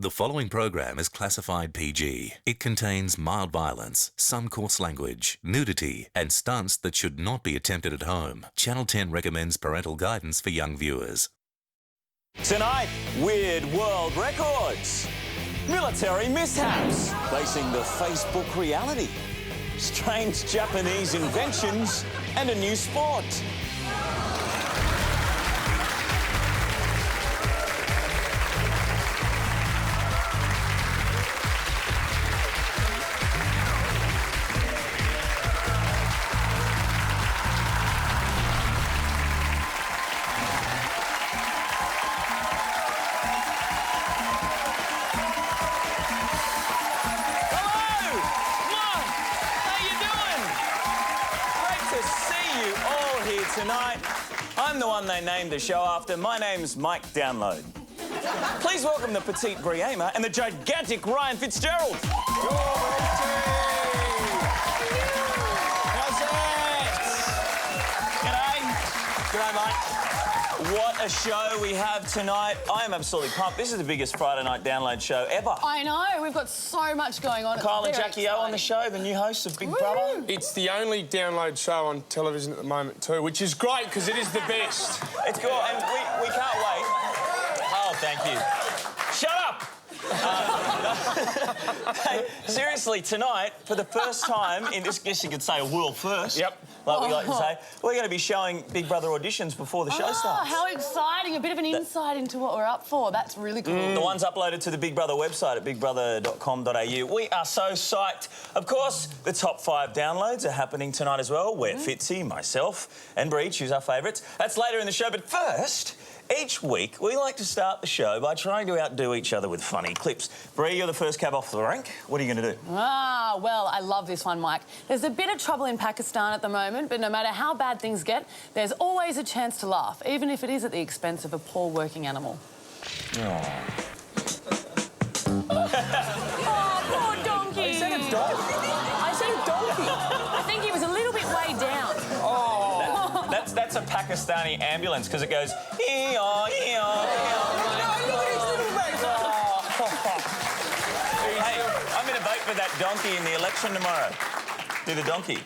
The following program is classified PG. It contains mild violence, some coarse language, nudity, and stunts that should not be attempted at home. Channel 10 recommends parental guidance for young viewers. Tonight, weird world records, military mishaps facing the Facebook reality, strange Japanese inventions, and a new sport. Tonight, I'm the one they named the show after. My name's Mike Download. Please welcome the petite Briema and the gigantic Ryan Fitzgerald. How's it? G'day. G'day, Mike. What a show we have tonight. I am absolutely pumped. This is the biggest Friday night download show ever. I know. We've got so much going on. Kyle and Jackie O on the show, the new hosts of Big Brother. It's the only download show on television at the moment too, which is great because it is the best. It's cool, and we can't wait. Oh, thank you. Shut up! Hey, seriously, tonight, for the first time in this, guess you could say a world first. Yep. Like we like to say, we're going to be showing Big Brother auditions before the show starts. How exciting. A bit of an insight into what we're up for. That's really cool. The one's uploaded to the Big Brother website at bigbrother.com.au. We are so psyched. Of course, the top 5 downloads are happening tonight as well, where Fitzy, myself and Bree choose our favourites. That's later in the show, but first, each week we like to start the show by trying to outdo each other with funny clips. Bree, you're the first cab off the rank. What are you going to do? Well, I love this one, Mike. There's a bit of trouble in Pakistan at the moment, but no matter how bad things get, there's always a chance to laugh, even if it is at the expense of a poor working animal. Oh, poor donkey. you said a dog. I said a donkey. I think he was a little bit weighed down. Oh. That's a Pakistani ambulance because it goes, ee-yaw, ee-yaw, Hey, I'm going to vote for that donkey in the election tomorrow. Do the donkey.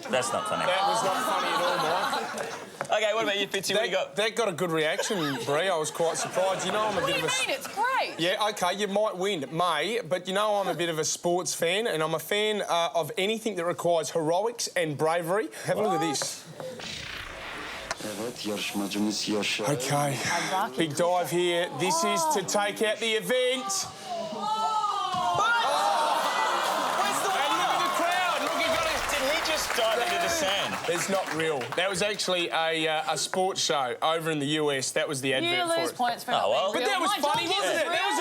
That's not funny. That was not funny at all, Mike. OK, what about you, Fitzy? What do you got? That got a good reaction, Bree. I was quite surprised. You know, I'm a bit of a... What do you mean? It's great. Yeah, OK, you might win. It may, but you know I'm a bit of a sports fan, and I'm a fan of anything that requires heroics and bravery. Have a look at this. OK, big dive here. This is to take out the event. Dive into the sand. It's not real. That was actually a sports show over in the US. That was the advert you lose for it. points for not being real. But that was funny, wasn't it? That was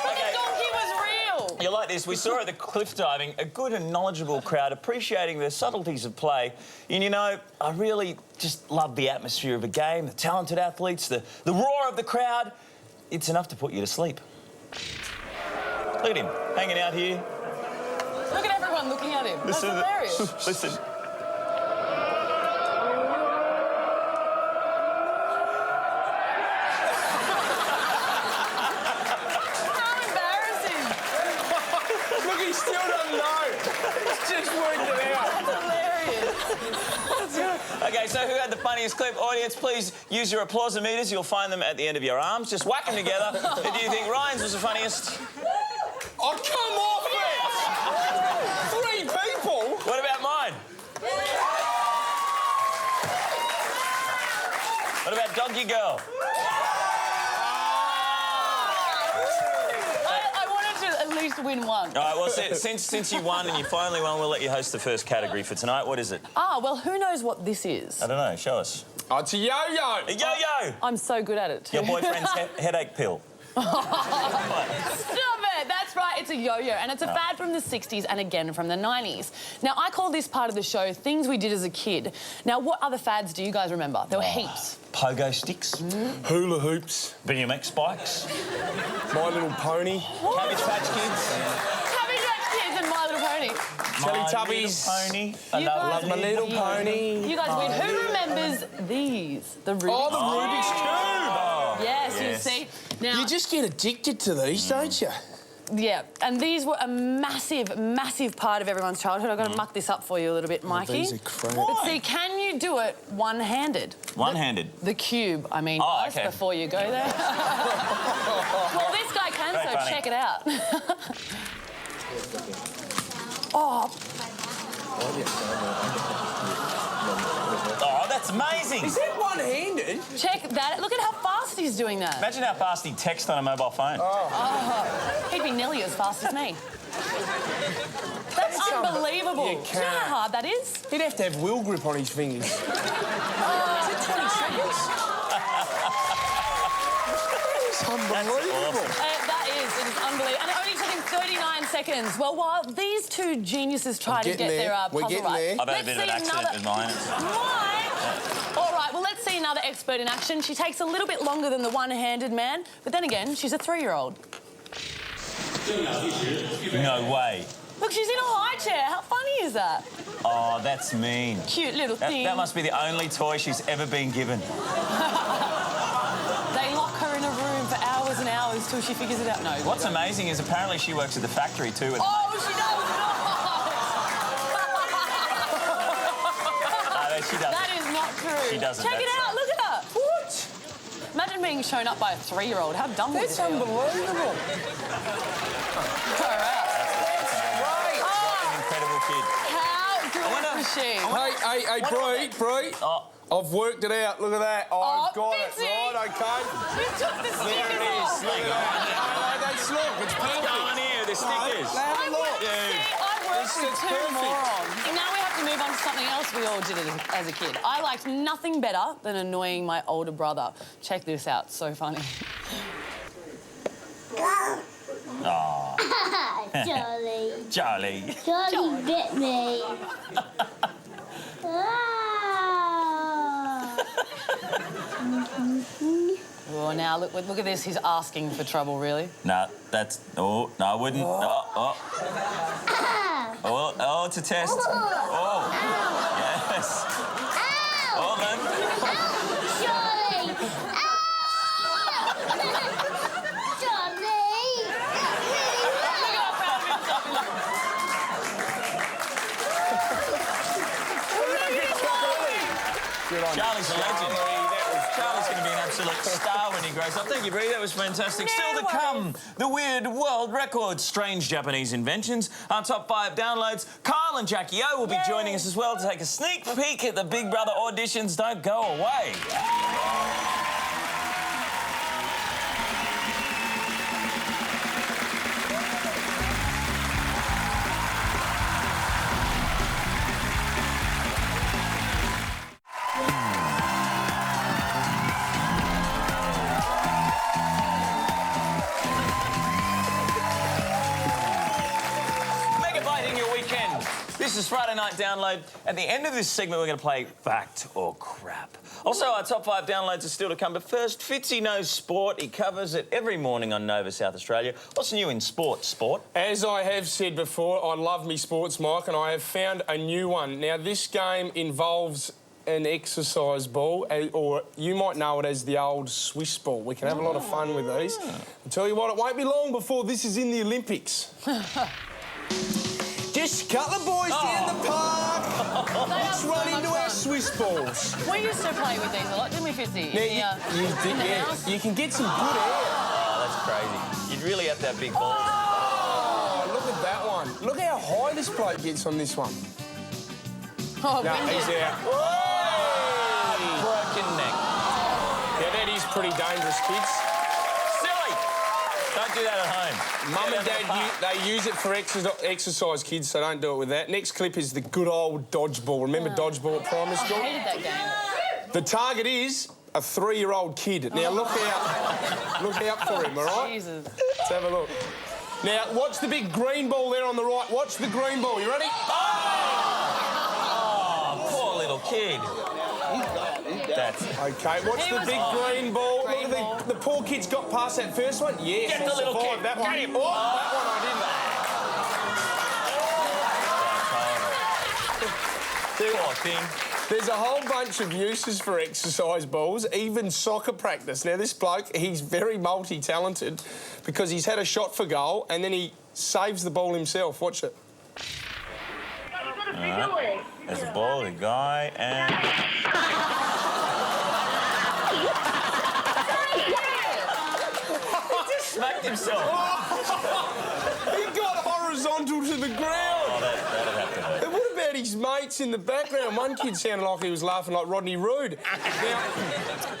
But the donkey was real. You like this? We saw at the cliff diving a good and knowledgeable crowd appreciating the subtleties of play. And, you know, I really just love the atmosphere of a game, the talented athletes, the roar of the crowd. It's enough to put you to sleep. Look at him, hanging out here. Look at everyone looking at him. That's hilarious. Listen. How embarrassing. Look, he still doesn't know. He's just worked it out. That's hilarious. OK, so who had the funniest clip? Audience, please use your applause-o-meters. You'll find them at the end of your arms. Just whack them together. Do you think Ryan's was the funniest? Oh, come off it! 3 people? What about mine? What about Donkey Girl? I wanted to at least win one. All right, well, since you won and you finally won, we'll let you host the first category for tonight. What is it? Well, who knows what this is? I don't know. Show us. Oh, it's a yo-yo. A yo-yo! I'm so good at it, too. Your boyfriend's headache pill. Stop it! That's right, it's a yo-yo, and it's a fad from the 60s and again from the 90s. Now, I call this part of the show Things We Did as a Kid. Now, what other fads do you guys remember? There were heaps. Pogo sticks. Hula hoops. BMX spikes. My Little Pony. Cabbage Patch Kids. Cabbage Patch Kids and My Little Pony. Teletubbies. Pony. You guys Love My Little Pony. You guys win. Who remembers these? The Rubik's Oh, the Rubik's Cube. Yes, you see. Now, You just get addicted to these, don't you? yeah, and these were a massive, massive part of everyone's childhood. I've got to muck this up for you a little bit, Mikey. These are crap. But see, can you do it one-handed? One-handed? The cube, I mean, Oh, first, okay. before you go there. Well, this guy can, Very so funny. check it out. Oh, Oh, that's amazing. Is that one-handed? check that. Look at how fast he's doing that. Imagine how fast he'd text on a mobile phone. He'd be nearly as fast as me. That's unbelievable. You Do you know can't. how hard that is? He'd have to have wheel grip on his fingers. Is it 20 seconds? It's unbelievable. That is, it is unbelievable. And it only took him 39 seconds. Well, while these two geniuses try to get getting their there. We're puzzle getting right. there. I've had a bit of an accident with mine. Why? All right, well, let's see another expert in action. She takes a little bit longer than the one-handed man, but then again, she's a 3-year-old. No way. Look, she's in a high chair. How funny is that? Oh, that's mean. Cute little thing. That must be the only toy she's ever been given. They lock her in a room for hours and hours till she figures it out. No. What's amazing is apparently she works at the factory too. And Oh, she does not! she doesn't. That is not true. She doesn't, Check it that's out. Look at her. What? Imagine being shown up by a 3-year-old. How dumb would That's you feel? unbelievable. All right. What an incredible kid. How good is she? Hey, Bree. Oh, I've worked it out. Look at that. I've got Fitzy. it. Right, okay. You took the There stickers it is. off. Look at that. Look, it's perfect. going here, the stickers. Have a look. See, I worked with It's two perfect. morons. And now we have to move on to something else we all did as a kid. I liked nothing better than annoying my older brother. Check this out. So funny. Charlie. Charlie. Charlie bit me. Ah. Oh, now look at this. He's asking for trouble, really. No, that's... Oh, no, I wouldn't. Oh, it's a test. Oh, yes. Ow! Well then. Charlie! Good on you. Charlie's a legend. Charlie's going to be an absolute star when he grows up. Thank you, Bree. That was fantastic. Still to come, the weird world records, strange Japanese inventions, our top 5 downloads. Kyle and Jackie O will be joining us as well to take a sneak peek at the Big Brother auditions. Don't go away. Megabyting your weekend. This is Friday Night Download. At the end of this segment, we're going to play Fact or Crap. Also, our top 5 downloads are still to come. But first, Fitzy knows sport. He covers it every morning on Nova South Australia. What's new in sport? As I have said before, I love me sports, Mike, and I have found a new one. Now, this game involves an exercise ball, or you might know it as the old Swiss ball. We can have a lot of fun with these. I'll tell you what, it won't be long before this is in the Olympics. Just a couple of boys down the park. Let's run into our Swiss balls. We used to play with these a lot, didn't we, Fitzy? Now, you can get some good air. Oh, that's crazy. You'd really have to have big balls. Oh, look at that one. Look how high this bloke gets on this one. Oh, No, winded. he's out. Broken neck. Yeah, that is pretty dangerous, kids. Silly. Don't do that at home. Mum Do and that in the Dad, park. they use it for exercise, kids, so don't do it with that. Next clip is the good old dodgeball. Remember dodgeball at primary I school? hated that game. The target is a 3-year-old kid. Now, look out for him, all right? Jesus. Let's have a look. Now, watch the big green ball there on the right. Watch the green ball. You ready? Oh, poor little kid. That's... Okay, watch He the was big on. green ball. Green Look ball. at the poor kid's got past that first one. Yes, Get the little survived kid. that one. Get him. Oh, that one I didn't. Poor thing. There's a whole bunch of uses for exercise balls, even soccer practice. Now, this bloke, he's very multi-talented because he's had a shot for goal and then he saves the ball himself. Watch it. Right. There's a ball, the guy, and... He just smacked himself. He got horizontal to the ground. Oh, that'd have to hurt. And what about his mates in the background? One kid sounded like he was laughing like Rodney Roode. Now,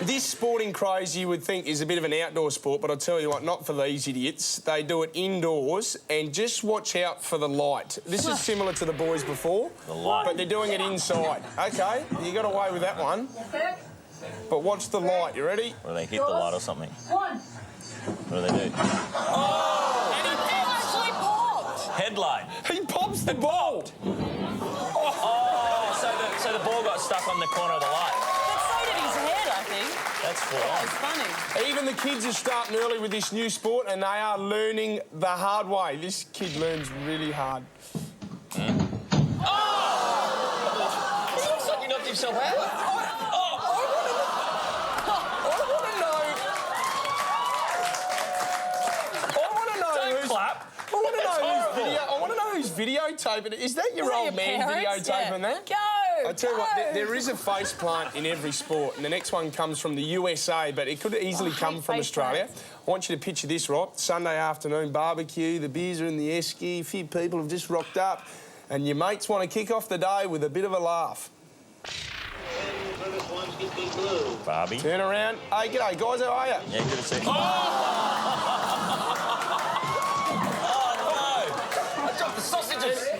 this sporting craze you would think is a bit of an outdoor sport, but I'll tell you what, not for these idiots. They do it indoors, and just watch out for the light. This is similar to the boys before, The light. but they're doing it inside. OK, you got away with that one. But watch the light. You ready? Or they hit the light or something. What do they do? And he actually popped. Headlight. He pops the ball. Oh, so the ball got stuck on the corner of the light. But so did his head, I think. That's full That on. was funny. Even the kids are starting early with this new sport and they are learning the hard way. This kid learns really hard. He looks like he knocked himself out. I want to know who's videotaping it. Is that your old man videotaping that? Go! I tell you what, there is a face plant in every sport, and the next one comes from the USA, but it could easily come from Australia. plants. I want you to picture this, right? Sunday afternoon barbecue, the beers are in the esky, a few people have just rocked up, and your mates want to kick off the day with a bit of a laugh. Barbie. Turn around. Hey, g'day, guys, how are you? Yeah, good to see you.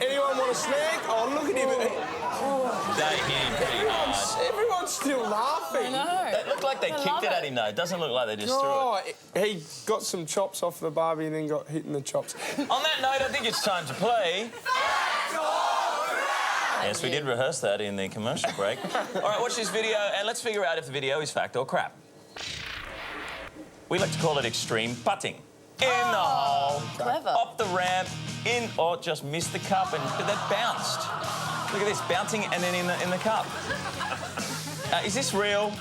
Anyone want a snack? Oh, look at him. They hit him pretty hard. Everyone's still laughing. No. It looked like they kicked it at him, though. It doesn't look like they just threw Oh, he got some chops off the barbie and then got hit in the chops. it. On that note, I think it's time to play. Yes, we did rehearse that in the commercial break. All right, watch this video and let's figure out if the video is fact or crap. We like to call it extreme putting. In the hole, Clever. up the ramp, in, or just missed the cup, and but that bounced. Look at this, bouncing and then in the cup. Is this real?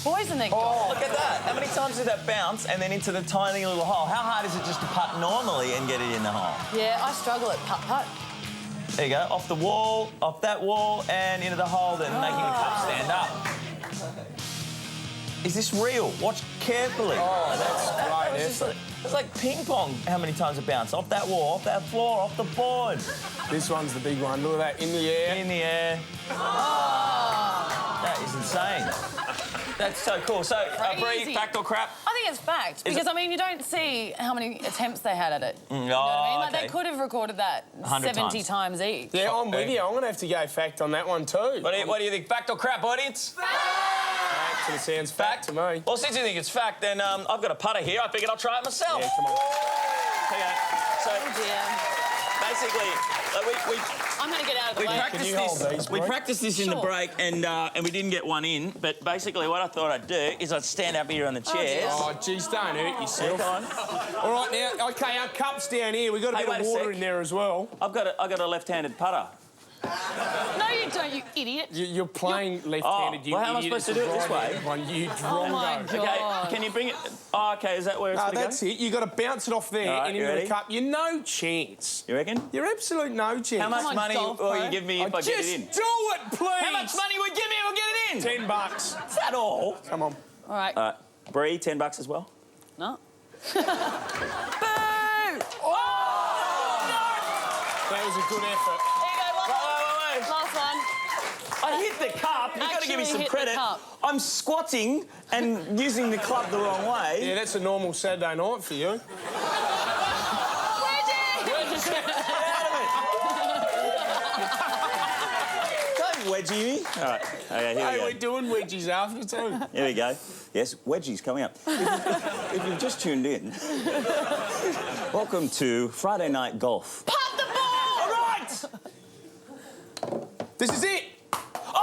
Boys and their Oh, look at that. How many times did that bounce and then into the tiny little hole? How hard is it just to putt normally and get it in the hole? Yeah, I struggle at putt-putt. There you go, off the wall, off that wall, and into the hole, then making the cup stand up. Is this real? Watch carefully. Oh, that's great effort. It's like ping pong. How many times it bounced? Off that wall, off that floor, off the board. This one's the big one. Look at that, in the air. In the air. That is insane. That's so cool. So, Bree, Crazy. fact or crap? I think it's fact, because, I mean, you don't see how many attempts they had at it. You know what I mean? Like, okay. they could have recorded that 100 70 times each. Yeah, I'm with you. I'm going to have to go fact on that one too. What do you think? Fact or crap, audience? Actually sounds fact to me. Well, since you think it's fact, then I've got a putter here. I figured I'll try it myself. Yeah, come on. Okay. So, Oh, dear. basically, we I'm going to get out of the way. Can you hold these, We Bree? practiced this in the Sure. break, and we didn't get one in. But basically, what I thought I'd do is I'd stand up here on the chairs. Oh, geez, don't hurt yourself. Come on. All right, now, OK, our cup's down here. We've got a Hey, bit wait of a water sec. in there as well. I've got a left-handed putter. No, you don't, you idiot. You're playing left-handed, you well, how am I idiot. supposed to do it this way? One, you Oh, drongo. my God. Okay, can you bring it? Oh, okay, is that where it's No, going to go? that's it. You've got to bounce it off there All right, and you into ready? the cup. You're no chance. You reckon? You're absolute no chance. How much on, money golf will pro. you give me if I Just get it in? do it, please. How much money would you give me if I get it in? $10. Is that all? Come on. All right. Bree, $10 as well. No. Boo! Oh! That was a good effort. There you go, one more. Wait. Last one. I hit the cup. You've got to give me Actually some hit the credit. cup. I'm squatting and using the club the wrong way. Yeah, that's a normal Saturday night for you. Don't wedgie me. All right. Okay, here Hey, we we're go. doing wedgies after too. Here we go. Yes, wedgies coming up. If you've just tuned in, welcome to Friday Night Golf. Pop the ball! All right! This is it. Oh,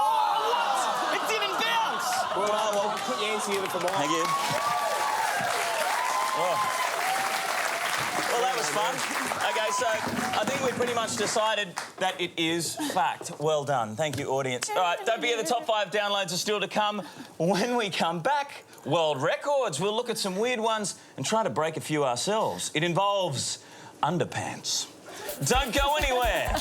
what? It didn't bounce! Well, put your hands together for mine. Thank you. Oh. Well, that was fun. Okay, so I think we pretty much decided that it is fact. Well done. Thank you, audience. All right, don't forget the top 5 downloads are still to come. When we come back, world records. We'll look at some weird ones and try to break a few ourselves. It involves underpants. Don't go anywhere.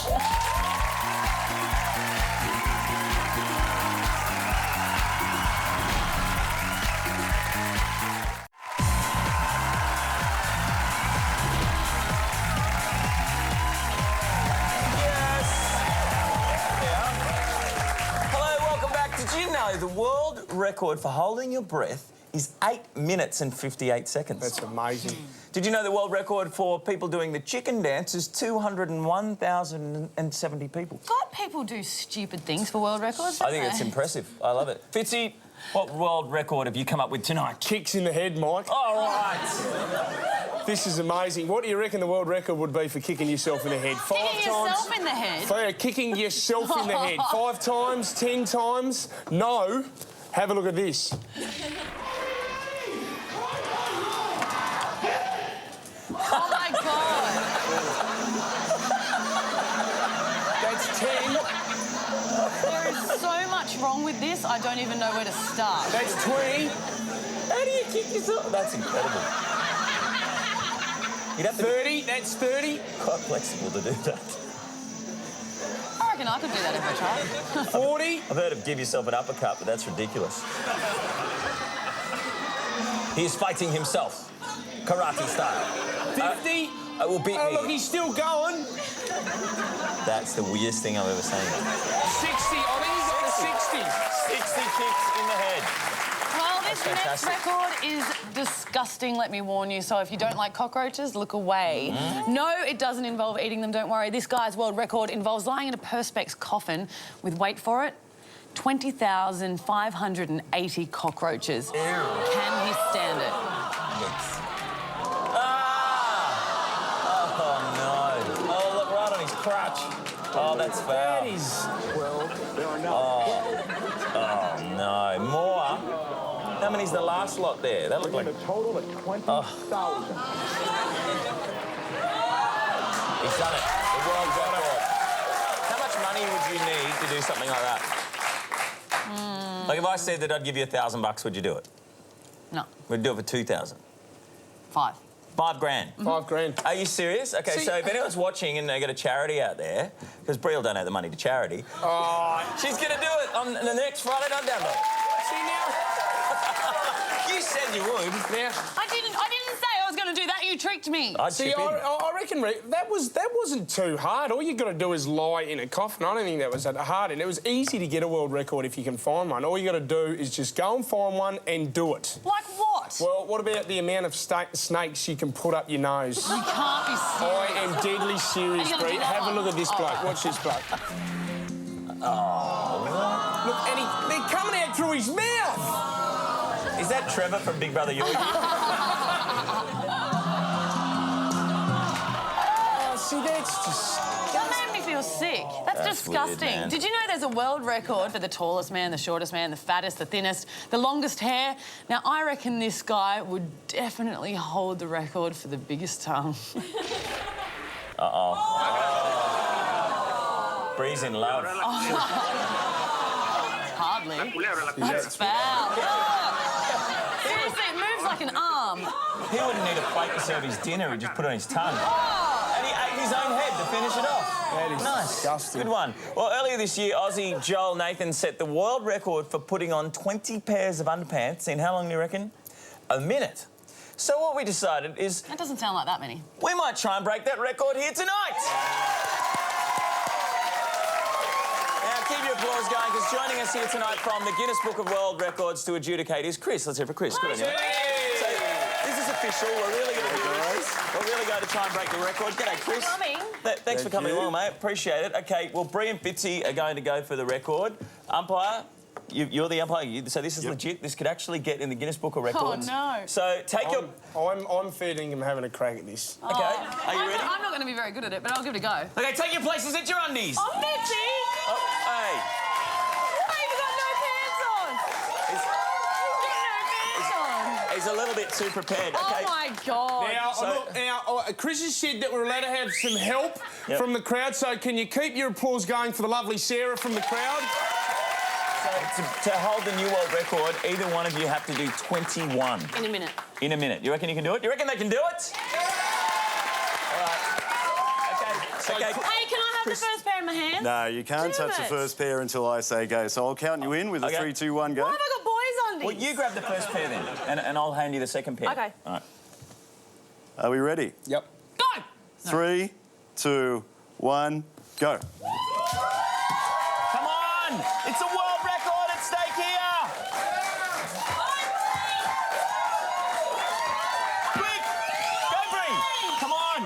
Did you know the world record for holding your breath is 8 minutes and 58 seconds? That's amazing. Did you know the world record for people doing the chicken dance is 201,070 people? God, people do stupid things for world records. I think it's impressive. I love it. Fitzy, what world record have you come up with tonight? Kicks in the head, Mike. All right. This is amazing. What do you reckon the world record would be for kicking yourself in the head? 5 times? Kicking yourself in the head? Kicking yourself in the head. 5 times? 10 times? No. Have a look at this. Oh, my God. That's 10. There is so much wrong with this, I don't even know where to start. That's 20. How do you kick yourself? That's incredible. You'd have to 30. That's 30. be quite flexible to do that. I reckon I could do that if I tried. 40. I've heard of give yourself an uppercut, but that's ridiculous. He is fighting himself. Karate style. 50. Will beat Oh, me. look, he's still going. That's the weirdest thing I've ever seen. 60. I think he's got a 60. 60 kicks in the head. Well, this next fantastic. record is disgusting, let me warn you. So if you don't like cockroaches, look away. No, it doesn't involve eating them, don't worry. This guy's world record involves lying in a Perspex coffin with, wait for it, 20,580 cockroaches. Ew. Can he stand it? Oh, no. Oh, look, right on his crotch. Oh, that's foul. That is... Well, there are no... Oh, no. More. How many's the last lot there? That looked like... A total of 20,000. He's done it. The world record. How much money would you need to do something like that? Like if I said that I'd give you $1,000, would you do it? No. We'd do it for 2,000. 5. 5 grand. 5 grand. Are you serious? Okay, See, so if anyone's watching and they got a charity out there, because Brie will donate the money to charity, she's going to do it on the next Friday Night Download. See now? You said you would. Now... I didn't say I was going to do that. You tricked me. I'd See, chip in. I reckon that wasn't too hard. All you got to do is lie in a coffin. I don't think that was that hard, and it was easy to get a world record if you can find one. All you got to do is just go and find one and do it. Like what? Well, what about the amount of snakes you can put up your nose? You can't be serious. I am deadly serious, Are you gonna Bree. do that Have a one? look at this bloke. Watch this bloke. Look, and they're coming out through his mouth. Is that Trevor from Big Brother Yogi? Oh, see, that's just... That made me feel sick. That's disgusting. weird, man. Did you know there's a world record for the tallest man, the shortest man, the fattest, the thinnest, the longest hair? Now, I reckon this guy would definitely hold the record for the biggest tongue. Bree's in love. Hardly. That's foul. Oh! Seriously, it moves like an arm. He wouldn't need a plate to serve his dinner, he'd just put it on his tongue. Oh! And he ate his own head to finish it off. That is disgusting. Good one. Well, earlier this year, Aussie Joel Nathan set the world record for putting on 20 pairs of underpants in how long do you reckon? A minute. So what we decided is That doesn't sound like that many. we might try and break that record here tonight. Now, keep your applause going, because joining us here tonight from the Guinness Book of World Records to adjudicate is Chris. Let's hear it for Chris. Good on you. So, this is official. We're really going to do this. We're really going to try and break the record. G'day, Chris. Thanks for coming along, mate. Appreciate it. OK, well, Bree and Fitzy are going to go for the record. Umpire, you're the umpire. So this is legit. This could actually get in the Guinness Book of Records. Oh, no. So take your... I'm feeling him having a crack at this. OK, are you ready? I'm not going to be very good at it, but I'll give it a go. OK, take your places at your undies. Oh, Betsy! Oh, hey. Hey, you got no pants on! Is, You got no pants on! He's a little bit too prepared. Oh Okay. my God. Now, Chris has said that we're allowed to have some help from the crowd, so can you keep your applause going for the lovely Sarah from the crowd? So to hold the new world record, either one of you have to do 21. In a minute. In a minute. You reckon you can do it? You reckon they can do it? All right. Okay. Hey, can I have the first pair in my hand? No, you can't touch the first pair until I say go. So I'll count you in with a 3, 2, 1, go. Why have I got boys on Well, you grab the first pair then, and I'll hand you the second pair. Okay. All right. Are we ready? Yep. Go! 3, 2, 1, go. Come on! It's a world record at stake here! Quick! Go, Bree! Come on!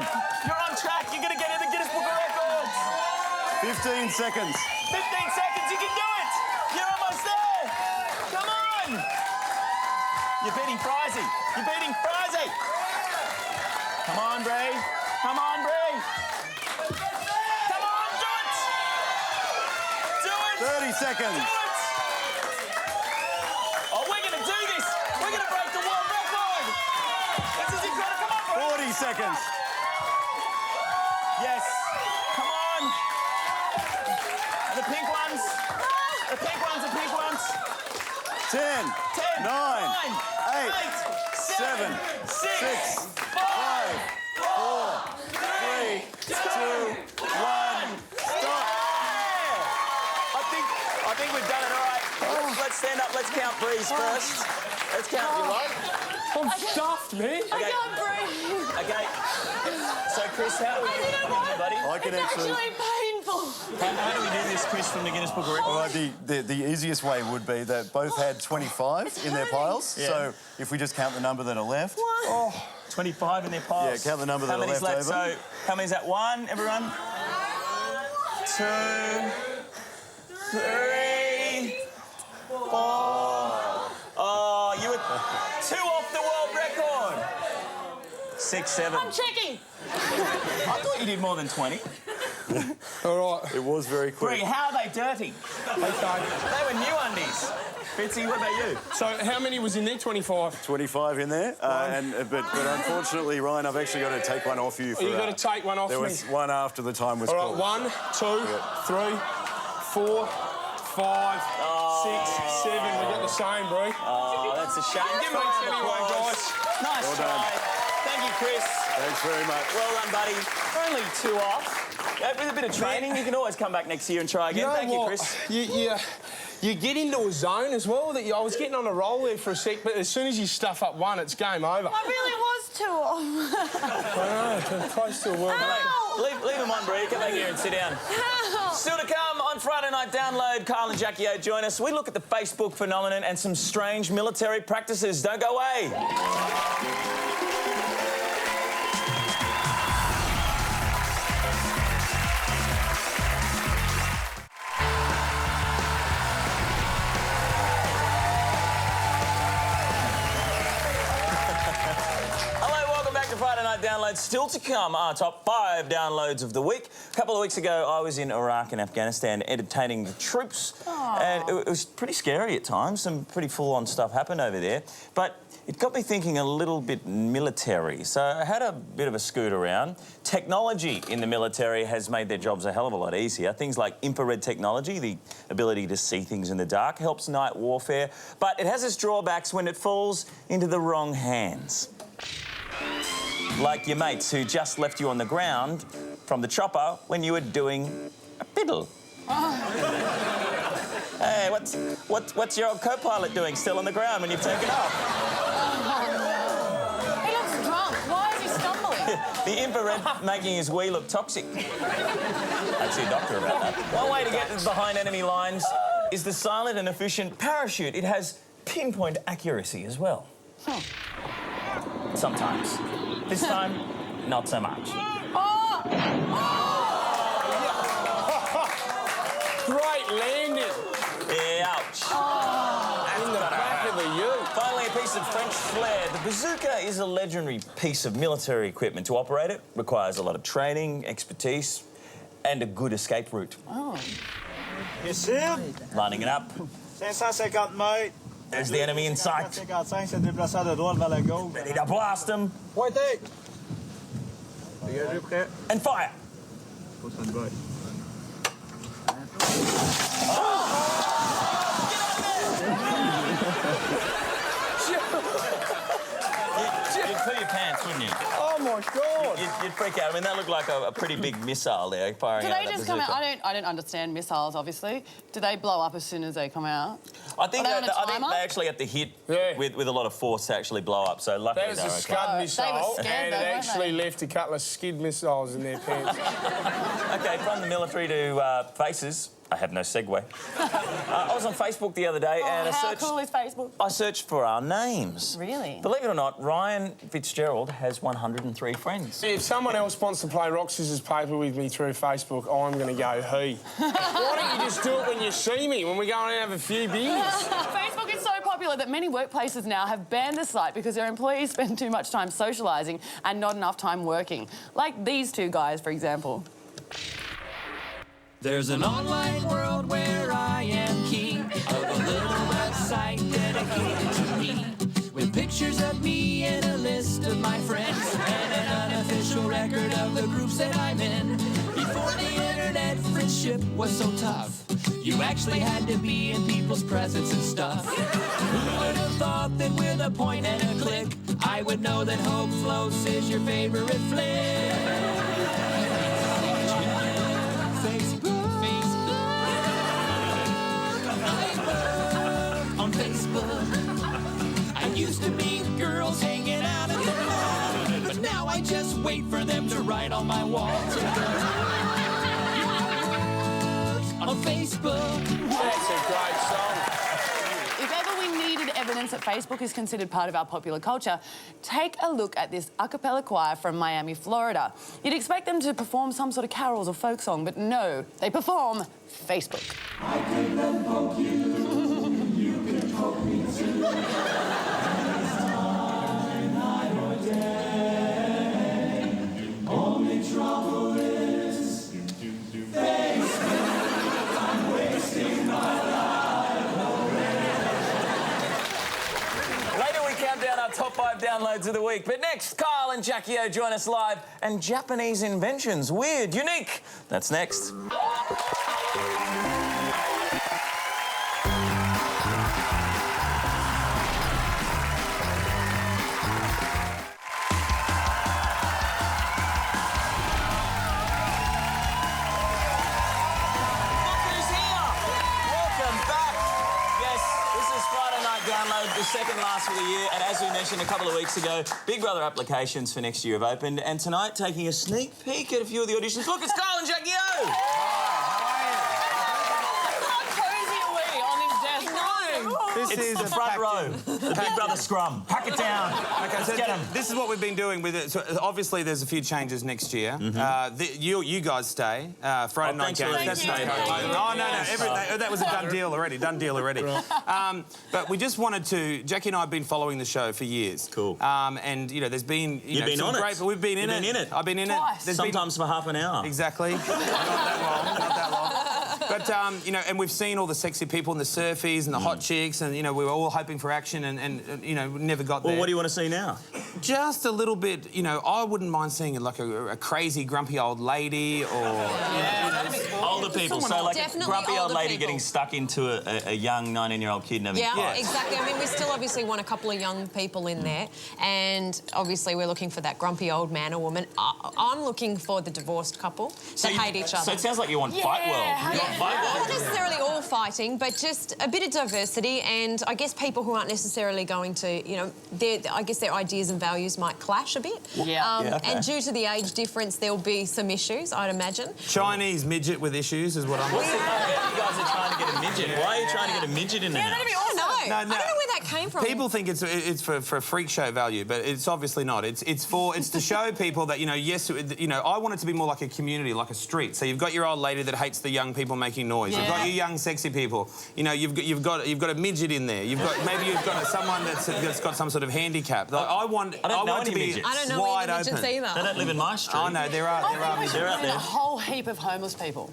You're on track. You're going to get in the Guinness Book of Records. 15 seconds. 15 seconds. You can do it! You're almost there! Come on! You're beating Frizy. You're beating Frizy. Come on, Bree. Come on, Bree. Come on, do it! Do it! 30 seconds. Do it! Oh, we're going to do this. We're going to break the world record. This is incredible. Come on, Bree. 40 seconds. Yes. Come on. And the pink ones. The pink ones, the pink ones. 10, 10, 9, 8, 7, 6, 5, 4, 3, 2, 1, stop. I think we've done it all right. Let's stand up. Let's count Breeze first. Let's count you lot. I'm stuffed, man. I can't breathe. Okay. So, Chris, how do we do it, buddy? I can It's actually... actually painful. How do we do this, Chris, from the Guinness Book of Records? Well, the easiest way would be that both had 25 in their piles. Yeah. So if we just count the number that are left. 25 in their piles. Yeah, count the number that How are many's left left? over. So, how many's that? 1, everyone? 2, 3, 4. Oh, you were 2 off the world record. 6, 7. I'm checking. I thought you did more than 20. All right. It was very quick. Bree, how are they dirty? Okay. They were new undies. Fitzy, what about you? So how many was in there? 25. 25 in there, but unfortunately, Ryan, I've actually got to take one off you. For, You've got to take one off there me. was one after the time was All called. right, 1, 2, 3, 4, 5, 6, 7. We got the same, Bree. Oh, that's a shame. Give them Thanks a round of anyway, applause. guys. Nice Well try. done. Thank you, Chris. Thanks very much. Well done, buddy. Only 2 off. With a bit of training, you can always come back next year and try again. Thank you, Chris. You get into a zone as well. I was getting on a roll there for a sec, but as soon as you stuff up one, it's game over. I really was too off. I know, close to a world. Leave them on, Bree. Come back here and sit down. Still to come on Friday Night Download, Kyle and Jackie O join us. We look at the Facebook phenomenon and some strange military practices. Don't go away. Friday Night Download still to come. Our top 5 downloads of the week. A couple of weeks ago, I was in Iraq and Afghanistan entertaining the troops. And it was pretty scary at times. Some pretty full-on stuff happened over there. But it got me thinking a little bit military. So I had a bit of a scoot around. Technology in the military has made their jobs a hell of a lot easier. Things like infrared technology, the ability to see things in the dark, helps night warfare. But it has its drawbacks when it falls into the wrong hands. Like your mates who just left you on the ground from the chopper when you were doing a fiddle. Hey, what's your old co-pilot doing still on the ground when you've taken off? He looks drunk. Why is he stumbling? The infrared making his wee look toxic. I'd see a doctor about that. One way to get behind enemy lines is the silent and efficient parachute. It has pinpoint accuracy as well. Sometimes. This time, not so much. Great landing. Ouch. In the back of the ute. Finally, a piece of French flair. The bazooka is a legendary piece of military equipment. To operate it requires a lot of training, expertise, and a good escape route. Bien sûr, Lining it up. 550 mètres, There's the enemy in sight. 55, c'est déplacé à de droite vers la gauche. Ready to blast them. Pointez! Dégagez prêt. And fire. Pousse une botte. You'd poo your pants, wouldn't you? Oh my God! You'd freak out. I mean, that looked like a pretty big missile there firing Do out they of that just come out? bazooka. I don't understand missiles, obviously. Do they blow up as soon as they come out? I think Are they on a I think timer? they actually have to hit Yeah. with a lot of force to actually blow up. So luckily That was they're a okay. Scud Oh, missile, they were scared and though, it weren't actually they? left a couple of skid missiles in their pants. Okay, from the military to faces. I have no segue. I was on Facebook the other day and Oh, how cool is Facebook? I searched for our names. Really? Believe it or not, Ryan Fitzgerald has 103 friends. If someone else wants to play rock, scissors, paper with me through Facebook, I'm going to go he. Why don't you just do it when you see me, when we go and have a few beers? Facebook is so popular that many workplaces now have banned the site because their employees spend too much time socialising and not enough time working. Like these two guys, for example. There's an online world where I am king of a little website dedicated to me, with pictures of me and a list of my friends and an unofficial record of the groups that I'm in. Before the internet, friendship was so tough. You actually had to be in people's presence and stuff. Who would have thought that with a point and a click, I would know that Hope Floats is your favorite flick? On Facebook, I used to meet girls hanging out at the mall, but now I just wait for them to write on my wall. On Facebook. That's a great song. If ever we needed evidence that Facebook is considered part of our popular culture, take a look at this a cappella choir from Miami, Florida. You'd expect them to perform some sort of carols or folk song, but no, they perform Facebook. I can then poke you, you can poke me too. Night or day, only trouble is Facebook. I'm wasting my life Later we count down our top 5 downloads of the week. But next, Kyle and Jackie O join us live. And Japanese inventions. Weird, unique. That's next. Download the second last for the year, and as we mentioned a couple of weeks ago, Big Brother applications for next year have opened, and tonight taking a sneak peek at a few of the auditions. Look, it's Kyle and Jackie O! How cozy are we on his desk? It's the front row. The Big Brother scrum. Pack it down. Okay, so Get 'em. this is what we've been doing with it. So obviously, there's a few changes next year. You guys stay. Friday night thanks for games. letting me stay. No. That was a done deal already. But we just wanted to. Jackie and I have been following the show for years. Cool. And there's been You've been on it. We've been in You've it. been in it. I've been in Twice. it. Sometimes for half an hour. Exactly. Not that long. But, and we've seen all the sexy people and the surfies and the hot chicks and, we were all hoping for action and never got there. Well, what do you want to see now? Just a little bit, I wouldn't mind seeing like a crazy, grumpy old lady or... Older people, so like a Definitely grumpy old older lady people. getting stuck into a young 19-year-old kid and having Yeah, exactly. I mean, we still obviously want a couple of young people in there, and obviously we're looking for that grumpy old man or woman. I'm looking for the divorced couple that hate each other. So it sounds like you want Fight World. You want Fight World? Not necessarily all fighting, but just a bit of diversity, and I guess people who aren't necessarily going to, I guess their ideas and values might clash a bit. Yeah. okay. And due to the age difference, there'll be some issues, I'd imagine. Chinese midget with issues is what I'm... You guys are trying to get a midget. Why are you trying to get a midget in there? I don't know. No. I don't know where that came from. People think it's for freak show value, but it's obviously not. It's to show people that yes, I want it to be more like a community, like a street. So you've got your old lady that hates the young people making noise. You've got your young sexy people. You've got a midget in there. You've got someone that's got some sort of handicap. Like, I want it to be midgets. I don't know wide any midgets open. either. They don't live in my street. Oh no, there are I think we should They're out bring there. a whole heap of homeless people.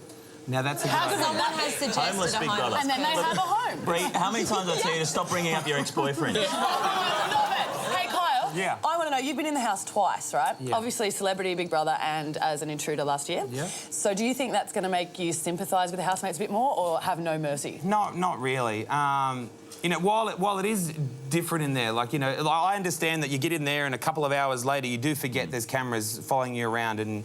Now that's a good Someone idea. has suggested Homeless a Big homeless Brother. And then they person. have a home. Bree, how many times I tell you to stop bringing up your ex-boyfriend? Stop it. Hey, Kyle. Yeah. I want to know, you've been in the house twice, right? Yeah. Obviously, celebrity Big Brother and as an intruder last year. Yeah. So do you think that's going to make you sympathise with the housemates a bit more or have no mercy? Not really. You know, while it is different in there, like, you know, I understand that you get in there and a couple of hours later you do forget there's cameras following you around and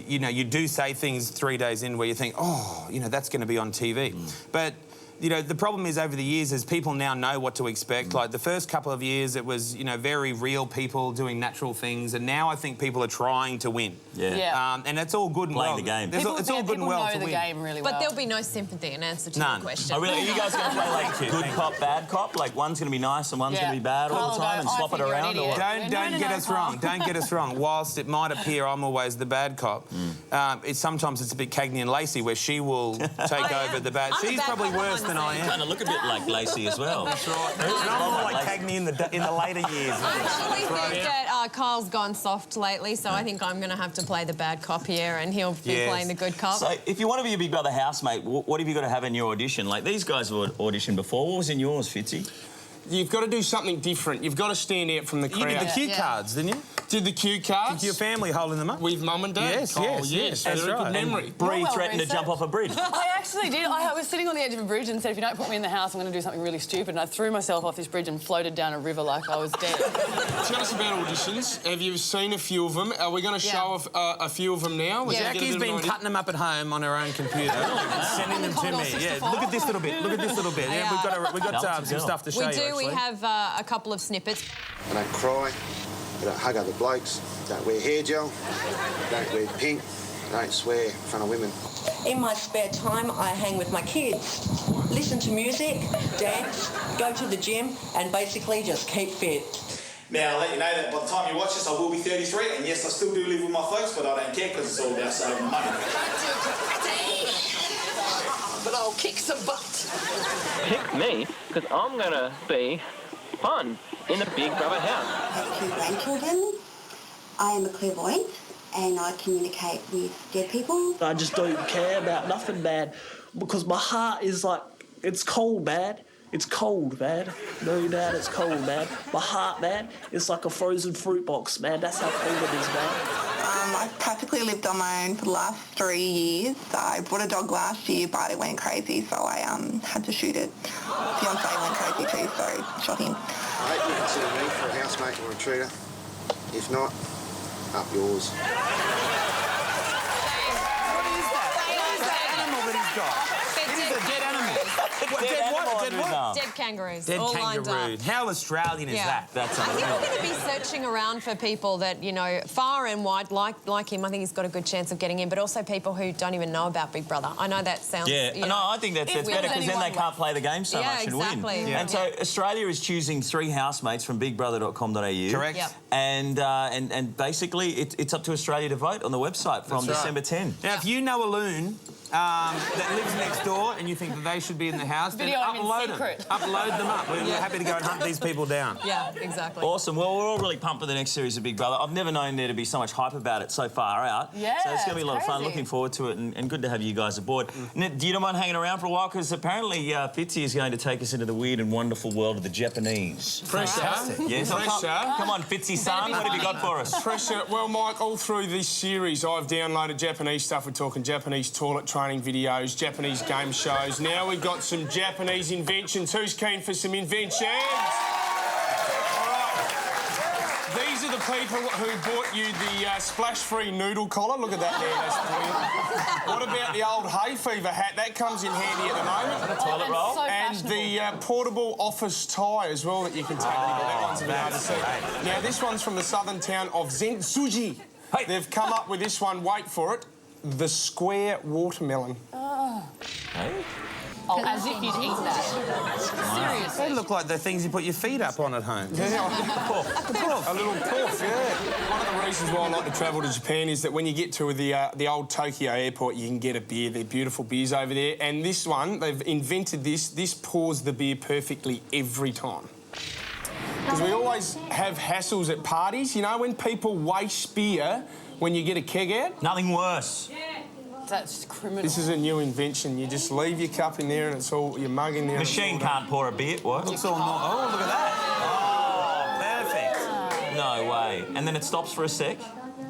you know, you do say things 3 days in where you think, oh, you know, that's going to be on TV. But, you know, the problem is over the years is people now know what to expect. Like the first couple of years it was, you know, very real people doing natural things, and now I think people are trying to win. Yeah. And it's all good and Playing well. the game. It's all good and well to know the win. game really well. But there'll be no sympathy in answer to None. your question. Oh, really? Are you guys going to play like good cop, bad cop? Like one's going to be nice and one's going to be bad all the time and swap it around? Or what? Don't get us wrong. Don't get us wrong. Whilst it might appear I'm always the bad cop, sometimes it's a bit Cagney and Lacey where she will take over the bad. I'm the She's bad probably cop, worse I'm than the I same. am. Kind of look a bit like Lacey as well. That's right. And I'm more like Cagney in the later years. I actually think that Kyle's gone soft lately, so I think I'm going to have to play the bad cop here and he'll be playing the good cop. So if you want to be a Big Brother housemate, what have you got to have in your audition? Like these guys have auditioned before. What was in yours, Fitzy? You've got to do something different. You've got to stand out from the crowd. You did the cue cards, didn't you? Did the cue cards? Did your family holding them up? With mum and dad? Yes, Oh, yes. That's Very right. good memory. Bree well threatened to researched. jump off a bridge. I actually did. I was sitting on the edge of a bridge and said, if you don't put me in the house, I'm going to do something really stupid. And I threw myself off this bridge and floated down a river like I was dead. Tell us about auditions. Have you seen a few of them? Are we going to show a few of them now? Jackie's been cutting them up at home on her own computer, sending them to me. Yeah, look at this little bit. Look at this little bit. Yeah, we've got some stuff to show you. We do. Actually. We have a couple of snippets. I don't cry, I don't hug other blokes, don't wear hair gel, don't wear pink, don't swear in front of women. In my spare time, I hang with my kids, listen to music, dance, go to the gym, and basically just keep fit. Now, I'll let you know that by the time you watch this, I will be 33, and yes, I still do live with my folks, but I don't care because it's all about saving money. But I'll kick some butt. Pick me, because I'm going to be fun in a Big Brother house. I have 2 grandchildren. I am a clairvoyant and I communicate with dead people. I just don't care about nothing bad because my heart is like, it's cold, man. It's cold, man. No doubt it's cold, man. My heart, man, it's like a frozen fruit box, man. That's how cold it is, man. I've practically lived on my own for the last 3 years. I bought a dog last year, but it went crazy, so I had to shoot it. Fiancé went crazy too, so shot him. I hope you consider me for a housemate or a intruder. If not, up yours. Dead kangaroos. Dead all lined kangaroo. up. How Australian is that? That's I think we're going to be searching around for people that, you know, far and wide, like him. I think he's got a good chance of getting in, but also people who don't even know about Big Brother. I know that sounds... Yeah, you know, no, I think that's better because then they can't play the game so much and win. exactly. And so Australia is choosing 3 housemates from bigbrother.com.au. Correct. Yep. And basically it's up to Australia to vote on the website from December 10. Now, if you know a loon that lives next door and you think that they should be in the house, then Video them in upload them. secret. Upload them up. We're happy to go and hunt these people down. Yeah, exactly. Awesome. Well, we're all really pumped for the next series of Big Brother. I've never known there to be so much hype about it so far out. Yeah, so it's going to be a lot of fun. crazy. Looking forward to it and good to have you guys aboard. Do you don't mind hanging around for a while? Because apparently Fitzy is going to take us into the weird and wonderful world of the Japanese. Pressure. Yes, Pressure. Come on, Fitzy-san, what have you got for us? Pressure. Well, Mike, all through this series, I've downloaded Japanese stuff. We're talking Japanese toilet training videos, Japanese game shows. Now we've got some Japanese inventions. Who's keen for some inventions? All right. These are the people who bought you the splash-free noodle collar. Look at that there, that's brilliant. What about the old hay fever hat? That comes in handy at the moment. Toilet roll. So And the portable office tie as well that you can take. That one's a bit hard to see. Now, this one's from the southern town of Zentsuji. Hey. They've come up with this one, wait for it, the square watermelon. Hey? Oh, as if you'd eat that. Seriously. They look like the things you put your feet up on at home. Yeah, a little puff, yeah. One of the reasons why I like to travel to Japan is that when you get to the old Tokyo airport, you can get a beer. They're beautiful beers over there. And this one, they've invented this. This pours the beer perfectly every time. Because we always have hassles at parties, you know, when people waste beer when you get a keg out. Nothing worse. That's criminal. This is a new invention. You just leave your cup in there and it's all your mug in there. Machine can't pour a beer. What? Looks all not. Oh, look at that. Oh, perfect. No way. And then it stops for a sec.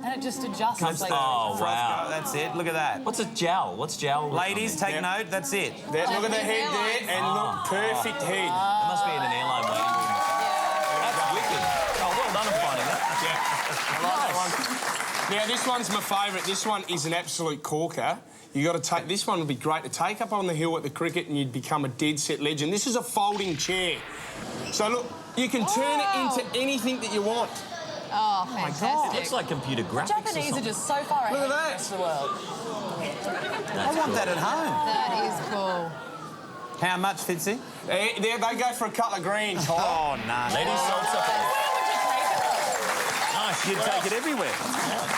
And it just adjusts. Like, Oh, wow. That's it. Look at that. What's a jowl? What's jowl? Ladies, take note. That's it. Look at the head there, and look, perfect head. It must be in an airline waiting room. That's wicked. Oh, well done for finding that. I like that one. Now, this one's my favourite. This one is an absolute corker. You got to take this one. Would be great to take up on the hill at the cricket, and you'd become a dead set legend. This is a folding chair. So look, you can turn it into anything that you want. Oh, fantastic. It looks like computer graphics. Japanese are just so far ahead of the rest of the world. I want that at home. That is cool. How much, Fitzy? They go for a couple of grand. Oh, no. Ladies, sold something. Nice, you'd take it everywhere.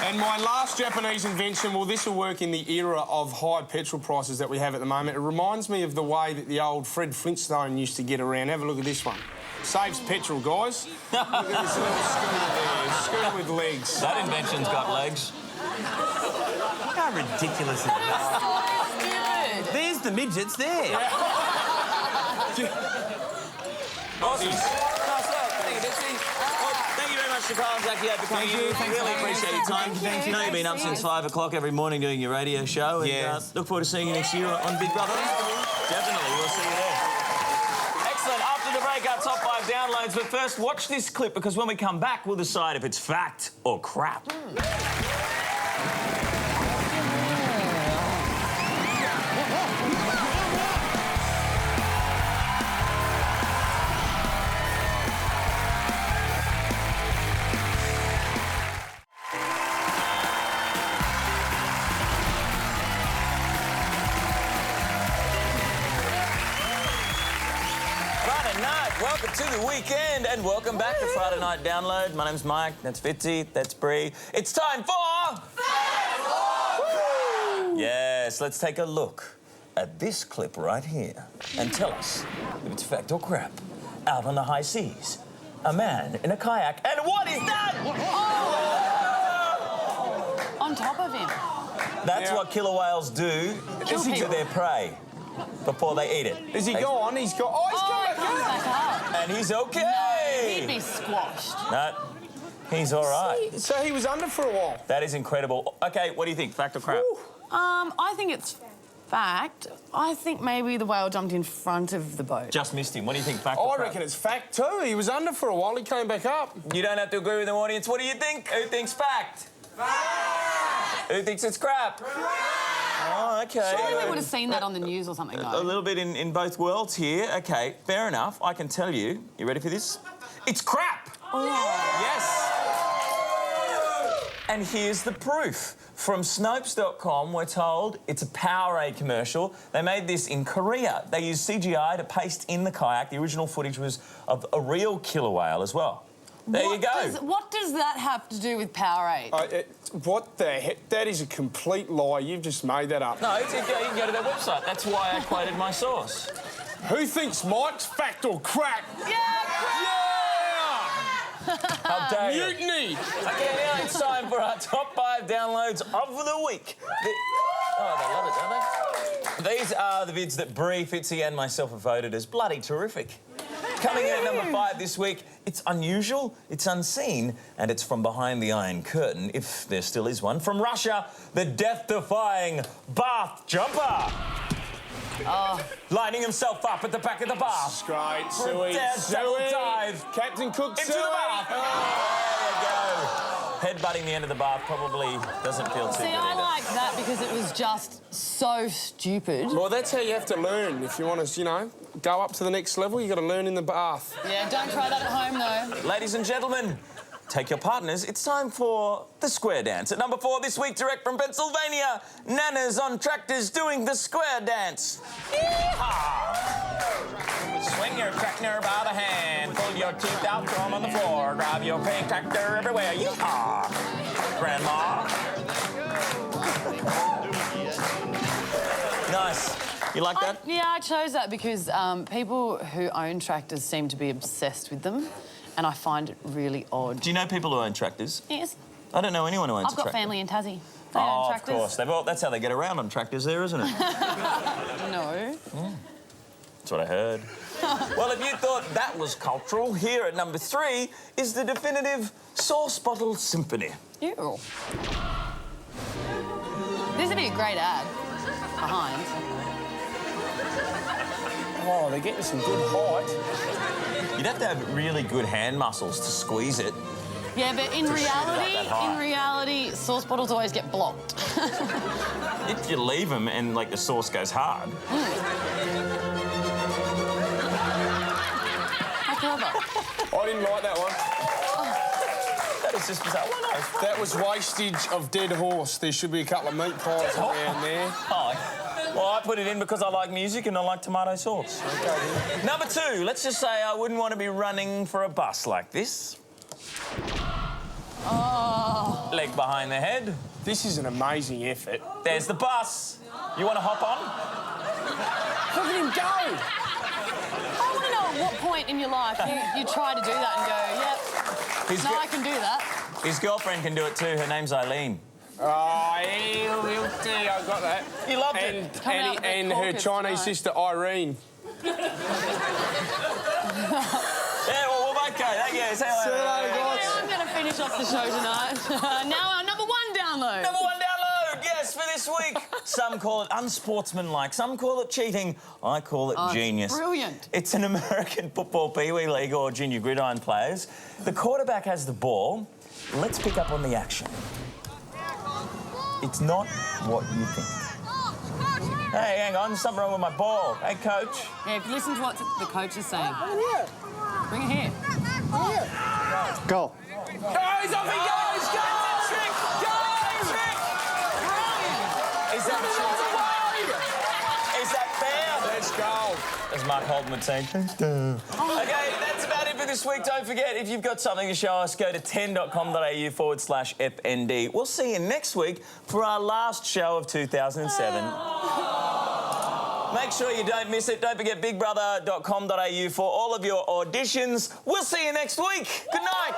And my last Japanese invention, well, this will work in the era of high petrol prices that we have at the moment. It reminds me of the way that the old Fred Flintstone used to get around. Have a look at this one. Saves petrol, guys. Look at this little scooter there. Scooter with legs. That invention's got legs. How ridiculous is that? Stupid. There's the midgets there. Awesome. Nice work. Thank you, Betsy. Well, thank you very much to Carl and Zachy for coming in. Really appreciate your time. Thank you. I know you've been up since 5 o'clock every morning doing your radio show. And, Yes. look forward to seeing you next year on Big Brother. Definitely, we'll see you there. Excellent. After the break, our top 5 downloads. But first, watch this clip because when we come back, we'll decide if it's fact or crap. Friday night, welcome to the weekend and welcome back to Friday Night Download. My name's Mike, that's Fitzy, that's Bree. It's time for... Yes, let's take a look at this clip right here and tell us if it's fact or crap. Out on the high seas, a man in a kayak, and what is that? Oh! On top of him. That's what killer whales do to their prey before they eat it. Is he gone? He's gone. Oh, he's Oh, coming back up. And he's okay. No, he'd be squashed. No, he's all right. So he was under for a while. That is incredible. Okay, what do you think? Fact or crap? I think it's fact. I think maybe the whale jumped in front of the boat. Just missed him. What do you think? Fact or I crap? reckon it's fact too. He was under for a while. He came back up. You don't have to agree with the audience. What do you think? Who thinks fact? Fact! Who thinks it's crap? Oh, okay. Surely we would have seen that on the news or something, A though. little bit in both worlds here. Okay, fair enough. I can tell you. You ready for this? It's crap! Oh. Yes! And here's the proof. From Snopes.com, we're told it's a Powerade commercial. They made this in Korea. They used CGI to paste in the kayak. The original footage was of a real killer whale as well. There you go. What does that have to do with Powerade? What the heck? That is a complete lie. You've just made that up. No, you can go to their website. That's why I quoted my source. Who thinks Mike's fact or crap? Yeah! How dare you? Mutiny! Okay, now it's time for our top 5 downloads of the week. Oh, they love it, don't they? These are the vids that Bree, Fitzy and myself have voted as bloody terrific. Coming in at number 5 this week, it's unusual, it's unseen, and it's from behind the Iron Curtain, if there still is one. From Russia, the death-defying bath jumper. Lining himself up at the back of the bath. Great, For a Suey. dead double Suey. dive. Captain Cook, Into Suey. the bath. There you go. Headbutting the end of the bath probably doesn't feel too See, good I either. like that because it was just so stupid. Well, that's how you have to learn. If you want to, go up to the next level, you got to learn in the bath. Yeah, don't try that at home, though. Ladies and gentlemen, take your partners. It's time for the square dance. At number 4 this week, direct from Pennsylvania, Nanas on tractors doing the square dance. Yeehaw! Swing your tractor by the hand, pull your teeth out, throw them on the floor, drive your pink tractor everywhere. Yeehaw! Grandma. Nice. You like that? Yeah, I chose that because people who own tractors seem to be obsessed with them, and I find it really odd. Do you know people who own tractors? Yes. I don't know anyone who owns I've a got tractor. family in Tassie. They own Of tractors. course. That's how they get around on tractors there, isn't it? No. That's what I heard. Well, if you thought that was cultural, here at number 3 is the definitive Sauce Bottle Symphony. Ew. This would be a great ad. Behind. Oh, they're getting some good height. You'd have to have really good hand muscles to squeeze it. Yeah, but in To shoot it up that high. reality, sauce bottles always get blocked. If you leave them and, like, the sauce goes hard. How clever. I didn't like that one. That was just bizarre. Well, no, it's fine. That was wastage of dead horse. There should be a couple of meat pies around there. Oh, well, I put it in because I like music and I like tomato sauce. Okay. Number 2, let's just say I wouldn't want to be running for a bus like this. Oh. Leg behind the head. This is an amazing effort. There's the bus. You want to hop on? Look at him go! I want to know at what point in your life you try to do that and go, yep, I can do that. His girlfriend can do it too. Her name's Eileen. Oh, he'll I got that. You loved and, it. And her Chinese sister, Irene. Yeah, well, we'll both go. Thank you. See you later. I'm going to finish off the show tonight. Now our number 1 download. Number 1 download, yes, for this week. Some call it unsportsmanlike, some call it cheating. I call it genius. It's brilliant. It's an American football Pee-wee League or junior gridiron players. The quarterback has the ball. Let's pick up on the action. It's not what you think. Hey, hang on, something wrong with my ball. Hey, coach. Yeah, if you listen to what the coach is saying. Bring it here. Goal. Oh, he's off he goes! Go! Trick! Go! Trick! Is that fair? Let's go. As Mark Holden would say. Okay, that's about it for this week. Don't forget, if you've got something to show us, go to 10.com.au/FND. We'll see you next week for our last show of 2007. Make sure you don't miss it. Don't forget bigbrother.com.au for all of your auditions. We'll see you next week. Good night.